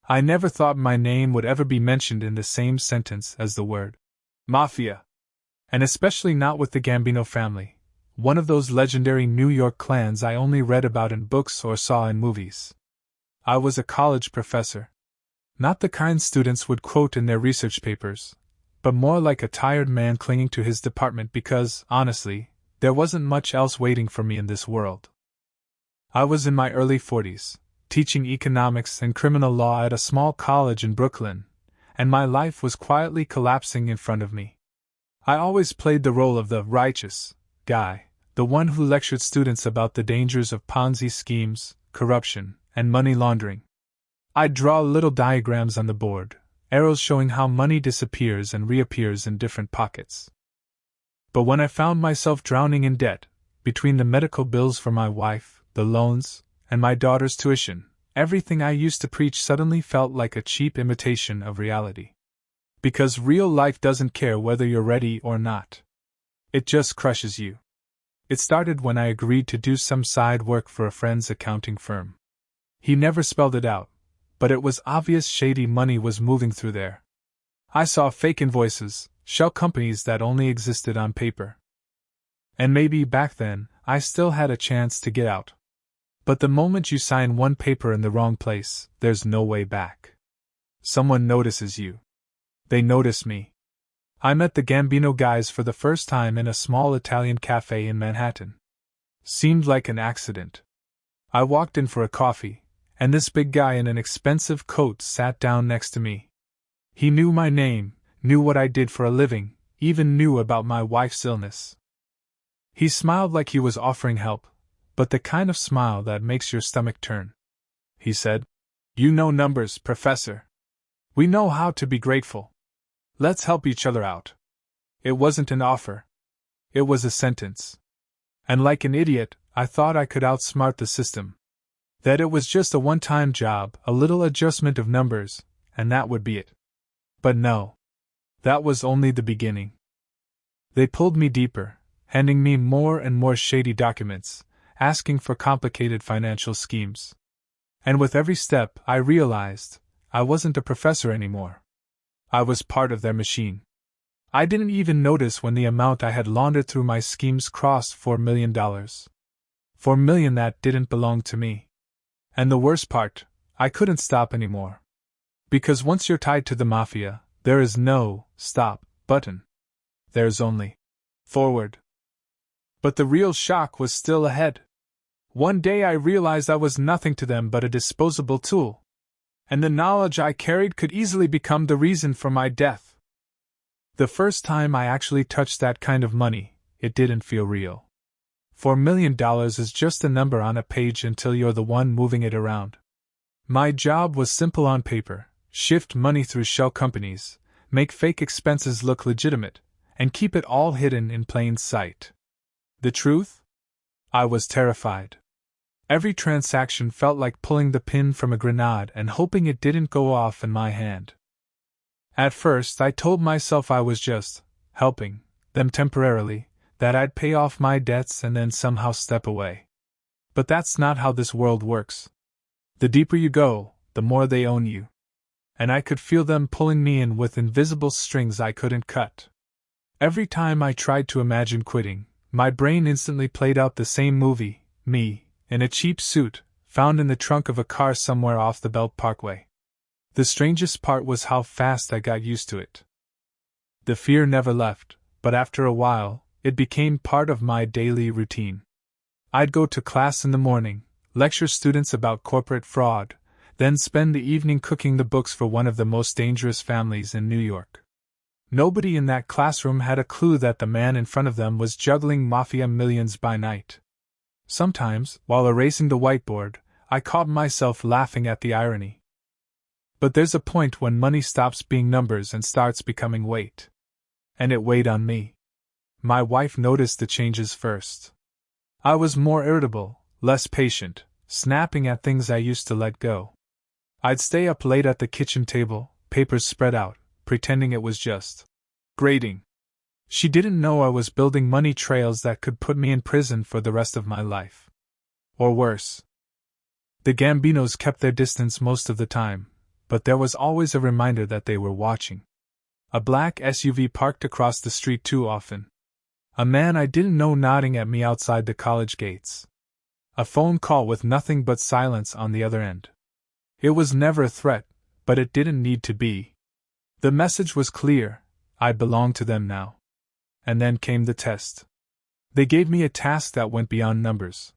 I never thought my name would ever be mentioned in the same sentence as the word mafia. And especially not with the Gambino family, one of those legendary New York clans I only read about in books or saw in movies. I was a college professor. Not the kind students would quote in their research papers, but more like a tired man clinging to his department because, honestly, there wasn't much else waiting for me in this world. I was in my early 40s, teaching economics and criminal law at a small college in Brooklyn, and my life was quietly collapsing in front of me. I always played the role of the righteous guy, the one who lectured students about the dangers of Ponzi schemes, corruption, and money laundering. I'd draw little diagrams on the board, arrows showing how money disappears and reappears in different pockets. But when I found myself drowning in debt, between the medical bills for my wife, the loans, and my daughter's tuition, everything I used to preach suddenly felt like a cheap imitation of reality. Because real life doesn't care whether you're ready or not. It just crushes you. It started when I agreed to do some side work for a friend's accounting firm. He never spelled it out, but it was obvious shady money was moving through there. I saw fake invoices, shell companies that only existed on paper. And maybe back then, I still had a chance to get out. But the moment you sign one paper in the wrong place, there's no way back. Someone notices you. They noticed me. I met the Gambino guys for the first time in a small Italian cafe in Manhattan. Seemed like an accident. I walked in for a coffee, and this big guy in an expensive coat sat down next to me. He knew my name, knew what I did for a living, even knew about my wife's illness. He smiled like he was offering help, but the kind of smile that makes your stomach turn. He said, "You know numbers, Professor. We know how to be grateful. Let's help each other out." It wasn't an offer. It was a sentence. And like an idiot, I thought I could outsmart the system. That it was just a one-time job, a little adjustment of numbers, and that would be it. But no. That was only the beginning. They pulled me deeper, handing me more and more shady documents, asking for complicated financial schemes. And with every step, I realized I wasn't a professor anymore. I was part of their machine. I didn't even notice when the amount I had laundered through my schemes crossed $4 million. $4 million that didn't belong to me. And the worst part, I couldn't stop anymore. Because once you're tied to the mafia, there is no stop button. There's only forward. But the real shock was still ahead. One day I realized I was nothing to them but a disposable tool. And the knowledge I carried could easily become the reason for my death. The first time I actually touched that kind of money, it didn't feel real. $4 million is just a number on a page until you're the one moving it around. My job was simple on paper: shift money through shell companies, make fake expenses look legitimate, and keep it all hidden in plain sight. The truth? I was terrified. Every transaction felt like pulling the pin from a grenade and hoping it didn't go off in my hand. At first, I told myself I was just helping them temporarily, that I'd pay off my debts and then somehow step away. But that's not how this world works. The deeper you go, the more they own you. And I could feel them pulling me in with invisible strings I couldn't cut. Every time I tried to imagine quitting, my brain instantly played out the same movie, me, in a cheap suit, found in the trunk of a car somewhere off the Belt Parkway. The strangest part was how fast I got used to it. The fear never left, but after a while, it became part of my daily routine. I'd go to class in the morning, lecture students about corporate fraud, then spend the evening cooking the books for one of the most dangerous families in New York. Nobody in that classroom had a clue that the man in front of them was juggling mafia millions by night. Sometimes, while erasing the whiteboard, I caught myself laughing at the irony. But there's a point when money stops being numbers and starts becoming weight. And it weighed on me. My wife noticed the changes first. I was more irritable, less patient, snapping at things I used to let go. I'd stay up late at the kitchen table, papers spread out, pretending it was just grading. She didn't know I was building money trails that could put me in prison for the rest of my life. Or worse. The Gambinos kept their distance most of the time, but there was always a reminder that they were watching. A black SUV parked across the street too often. A man I didn't know nodding at me outside the college gates. A phone call with nothing but silence on the other end. It was never a threat, but it didn't need to be. The message was clear: I belonged to them now. And then came the test. They gave me a task that went beyond numbers.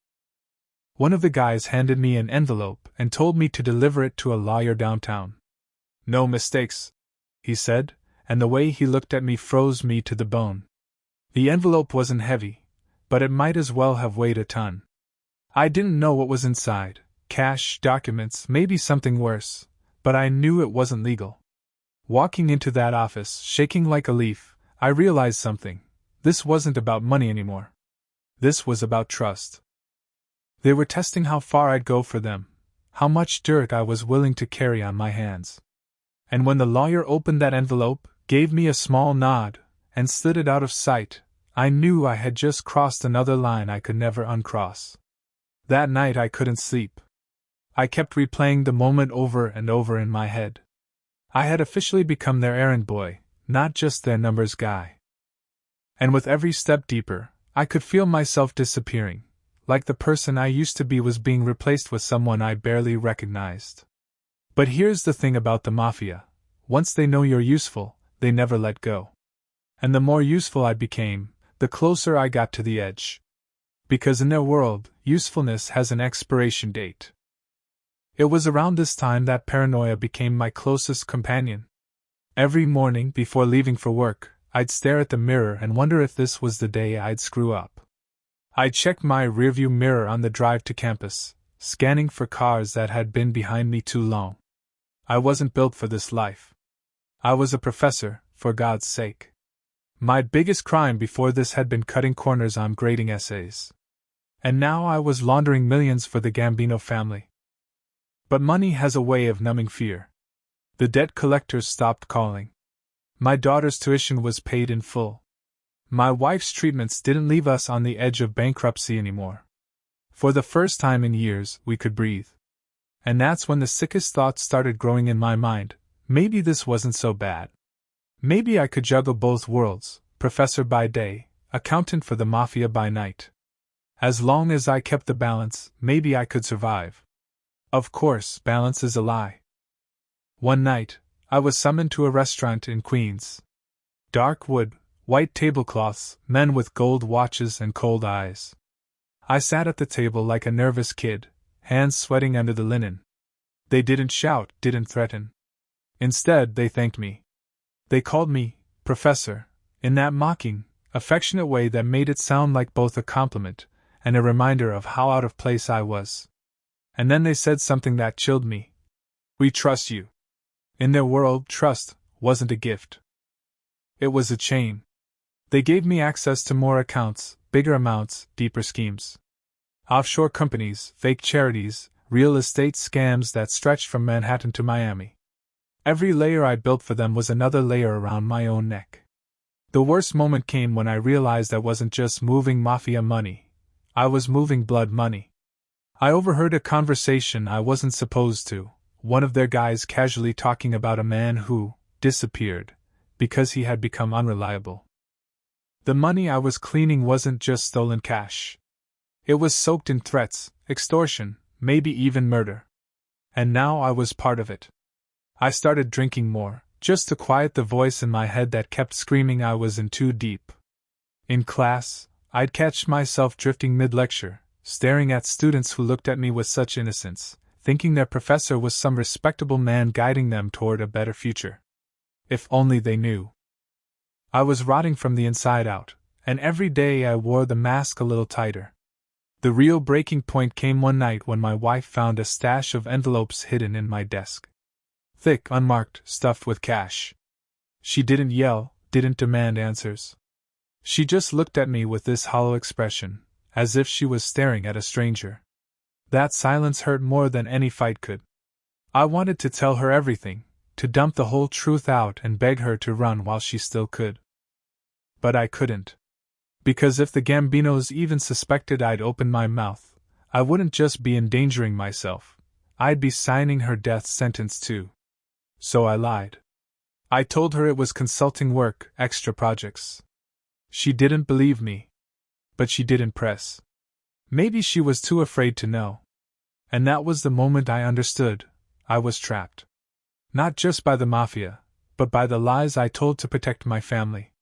One of the guys handed me an envelope and told me to deliver it to a lawyer downtown. No mistakes, he said, and the way he looked at me froze me to the bone. The envelope wasn't heavy, but it might as well have weighed a ton. I didn't know what was inside: cash, documents, maybe something worse, but I knew it wasn't legal. Walking into that office, shaking like a leaf, I realized something. This wasn't about money anymore. This was about trust. They were testing how far I'd go for them, how much dirt I was willing to carry on my hands. And when the lawyer opened that envelope, gave me a small nod, and slid it out of sight, I knew I had just crossed another line I could never uncross. That night I couldn't sleep. I kept replaying the moment over and over in my head. I had officially become their errand boy, not just their numbers guy. And with every step deeper, I could feel myself disappearing, like the person I used to be was being replaced with someone I barely recognized. But here's the thing about the mafia: once they know you're useful, they never let go. And the more useful I became, the closer I got to the edge. Because in their world, usefulness has an expiration date. It was around this time that paranoia became my closest companion. Every morning before leaving for work, I'd stare at the mirror and wonder if this was the day I'd screw up. I'd check my rearview mirror on the drive to campus, scanning for cars that had been behind me too long. I wasn't built for this life. I was a professor, for God's sake. My biggest crime before this had been cutting corners on grading essays. And now I was laundering millions for the Gambino family. But money has a way of numbing fear. The debt collectors stopped calling. My daughter's tuition was paid in full. My wife's treatments didn't leave us on the edge of bankruptcy anymore. For the first time in years, we could breathe. And that's when the sickest thoughts started growing in my mind: maybe this wasn't so bad. Maybe I could juggle both worlds, professor by day, accountant for the mafia by night. As long as I kept the balance, maybe I could survive. Of course, balance is a lie. One night, I was summoned to a restaurant in Queens. Dark wood, white tablecloths, men with gold watches and cold eyes. I sat at the table like a nervous kid, hands sweating under the linen. They didn't shout, didn't threaten. Instead, they thanked me. They called me Professor, in that mocking, affectionate way that made it sound like both a compliment and a reminder of how out of place I was. And then they said something that chilled me. We trust you. In their world, trust wasn't a gift. It was a chain. They gave me access to more accounts, bigger amounts, deeper schemes. Offshore companies, fake charities, real estate scams that stretched from Manhattan to Miami. Every layer I built for them was another layer around my own neck. The worst moment came when I realized I wasn't just moving mafia money. I was moving blood money. I overheard a conversation I wasn't supposed to, one of their guys casually talking about a man who disappeared because he had become unreliable. The money I was cleaning wasn't just stolen cash. It was soaked in threats, extortion, maybe even murder. And now I was part of it. I started drinking more, just to quiet the voice in my head that kept screaming I was in too deep. In class, I'd catch myself drifting mid-lecture, staring at students who looked at me with such innocence, thinking their professor was some respectable man guiding them toward a better future. If only they knew. I was rotting from the inside out, and every day I wore the mask a little tighter. The real breaking point came one night when my wife found a stash of envelopes hidden in my desk. Thick, unmarked, stuffed with cash. She didn't yell, didn't demand answers. She just looked at me with this hollow expression, as if she was staring at a stranger. That silence hurt more than any fight could. I wanted to tell her everything, to dump the whole truth out and beg her to run while she still could. But I couldn't. Because if the Gambinos even suspected I'd opened my mouth, I wouldn't just be endangering myself, I'd be signing her death sentence too. So I lied. I told her it was consulting work, extra projects. She didn't believe me. But she didn't press. Maybe she was too afraid to know. And that was the moment I understood. I was trapped. Not just by the mafia, but by the lies I told to protect my family.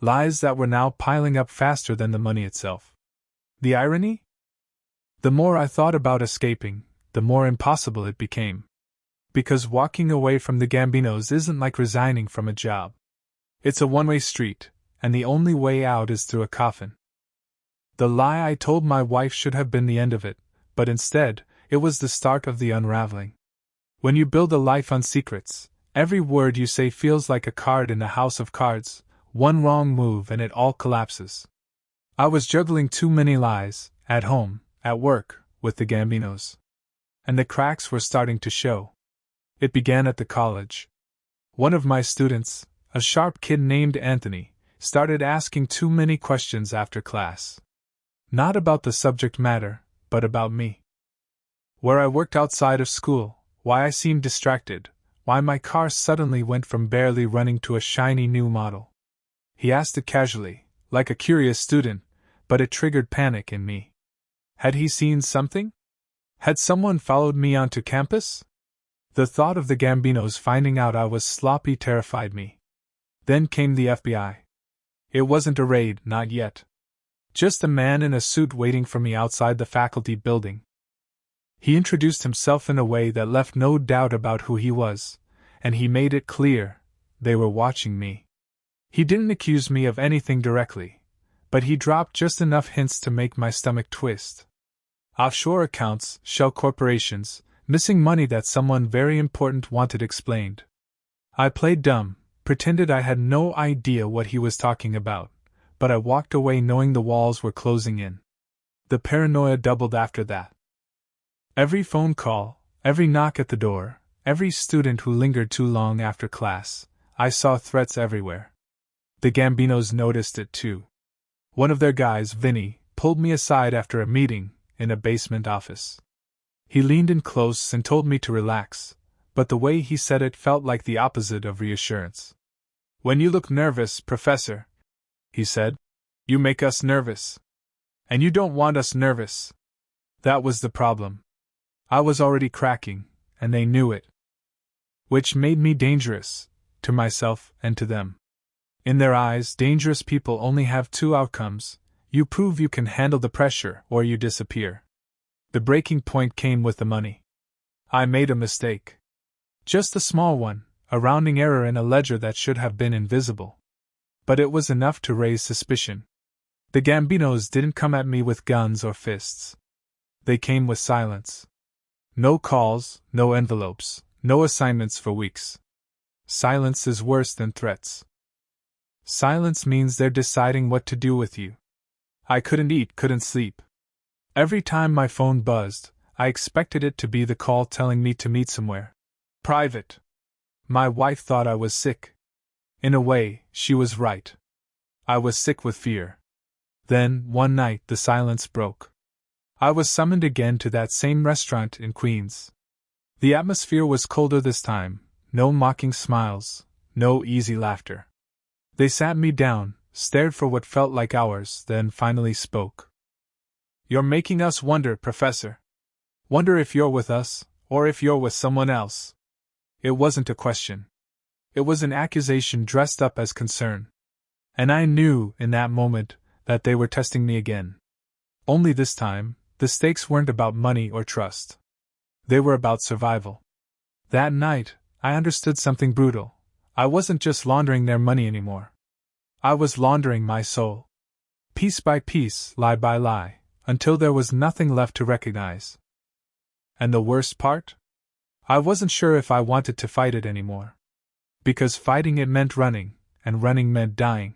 Lies that were now piling up faster than the money itself. The irony? The more I thought about escaping, the more impossible it became. Because walking away from the Gambinos isn't like resigning from a job. It's a one-way street, and the only way out is through a coffin. The lie I told my wife should have been the end of it, but instead, it was the start of the unraveling. When you build a life on secrets, every word you say feels like a card in a house of cards, one wrong move and it all collapses. I was juggling too many lies, at home, at work, with the Gambinos. And the cracks were starting to show. It began at the college. One of my students, a sharp kid named Anthony, started asking too many questions after class. Not about the subject matter, but about me. Where I worked outside of school, why I seemed distracted, why my car suddenly went from barely running to a shiny new model. He asked it casually, like a curious student, but it triggered panic in me. Had he seen something? Had someone followed me onto campus? The thought of the Gambinos finding out I was sloppy terrified me. Then came the FBI. It wasn't a raid, not yet. Just a man in a suit waiting for me outside the faculty building. He introduced himself in a way that left no doubt about who he was, and he made it clear they were watching me. He didn't accuse me of anything directly, but he dropped just enough hints to make my stomach twist. Offshore accounts, shell corporations, missing money that someone very important wanted explained. I played dumb, pretended I had no idea what he was talking about, but I walked away knowing the walls were closing in. The paranoia doubled after that. Every phone call, every knock at the door, every student who lingered too long after class, I saw threats everywhere. The Gambinos noticed it too. One of their guys, Vinny, pulled me aside after a meeting in a basement office. He leaned in close and told me to relax, but the way he said it felt like the opposite of reassurance. "When you look nervous, Professor," he said, "you make us nervous. And you don't want us nervous." That was the problem. I was already cracking, and they knew it. Which made me dangerous, to myself and to them. In their eyes, dangerous people only have two outcomes: you prove you can handle the pressure, or you disappear. The breaking point came with the money. I made a mistake. Just a small one, a rounding error in a ledger that should have been invisible. But it was enough to raise suspicion. The Gambinos didn't come at me with guns or fists. They came with silence. No calls, no envelopes, no assignments for weeks. Silence is worse than threats. Silence means they're deciding what to do with you. I couldn't eat, couldn't sleep. Every time my phone buzzed, I expected it to be the call telling me to meet somewhere private. My wife thought I was sick. In a way, she was right. I was sick with fear. Then, one night, the silence broke. I was summoned again to that same restaurant in Queens. The atmosphere was colder this time, no mocking smiles, no easy laughter. They sat me down, stared for what felt like hours, then finally spoke. "You're making us wonder, Professor. Wonder if you're with us, or if you're with someone else." It wasn't a question. It was an accusation dressed up as concern. And I knew, in that moment, that they were testing me again. Only this time, the stakes weren't about money or trust. They were about survival. That night, I understood something brutal. I wasn't just laundering their money anymore. I was laundering my soul. Piece by piece, lie by lie, until there was nothing left to recognize. And the worst part? I wasn't sure if I wanted to fight it anymore. Because fighting it meant running, and running meant dying.